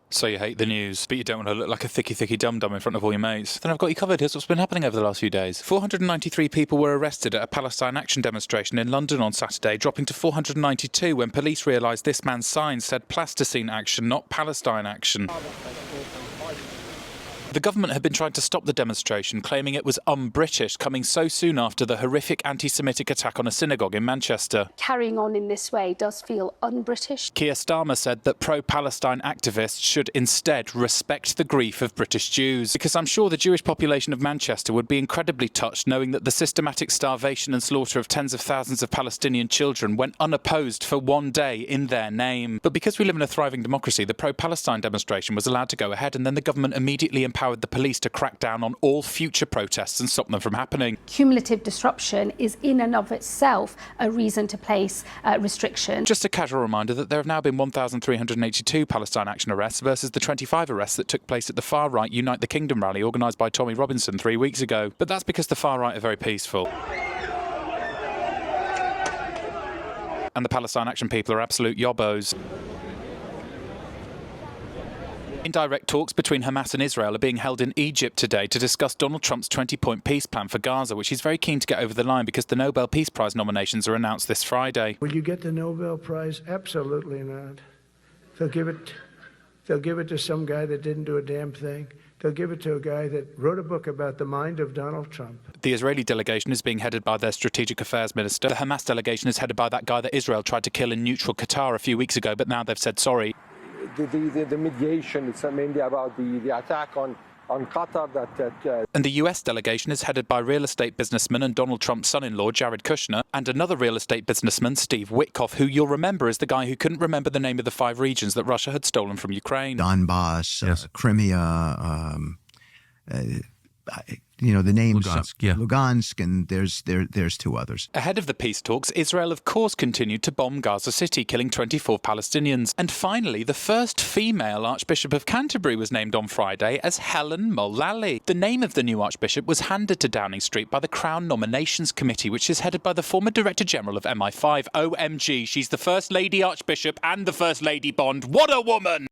So you hate the news, but you don't want to look like a thicky dum-dum in front of all your mates. Then I've got you covered. Here's what's been happening over the last few days. 493 people were arrested at a Palestine Action demonstration in London on Saturday, dropping to 492 when police realised this man's sign said Plasticine Action, not Palestine Action. The government had been trying to stop the demonstration, claiming it was un-British, coming so soon after the horrific anti-Semitic attack on a synagogue in Manchester. Carrying on in this way does feel un-British. Keir Starmer said that pro-Palestine activists should instead respect the grief of British Jews, because I'm sure the Jewish population of Manchester would be incredibly touched knowing that the systematic starvation and slaughter of tens of thousands of Palestinian children went unopposed for one day in their name. But because we live in a thriving democracy, the pro-Palestine demonstration was allowed to go ahead, and then the government immediately empowered the police to crack down on all future protests and stop them from happening. Cumulative disruption is in and of itself a reason to place restrictions. Just a casual reminder that there have now been 1,382 Palestine Action arrests versus the 25 arrests that took place at the far-right Unite the Kingdom rally organised by Tommy Robinson 3 weeks ago. But that's because the far-right are very peaceful. And the Palestine Action people are absolute yobbos. Indirect talks between Hamas and Israel are being held in Egypt today to discuss Donald Trump's 20-point peace plan for Gaza, which he's very keen to get over the line because the Nobel Peace Prize nominations are announced this Friday. Will you get the Nobel Prize? Absolutely not. They'll give it to some guy that didn't do a damn thing. They'll give it to a guy that wrote a book about the mind of Donald Trump. The Israeli delegation is being headed by their strategic affairs minister. The Hamas delegation is headed by that guy that Israel tried to kill in neutral Qatar a few weeks ago, but now they've said sorry. The mediation, it's mainly about the attack on Qatar. And the US delegation is headed by real estate businessman and Donald Trump's son-in-law, Jared Kushner, and another real estate businessman, Steve Witkoff, who you'll remember is the guy who couldn't remember the name of the 5 regions that Russia had stolen from Ukraine. Donbass, yes. Crimea, the names Lugansk, yeah. Lugansk, and there's 2 others. Ahead of the peace talks, Israel of course continued to bomb Gaza City, killing 24 Palestinians. And finally, the first female Archbishop of Canterbury was named on Friday as Helen Mullally. The name of the new Archbishop was handed to Downing Street by the Crown Nominations Committee, which is headed by the former Director General of MI5. OMG, she's the First Lady Archbishop and the First Lady Bond. What a woman!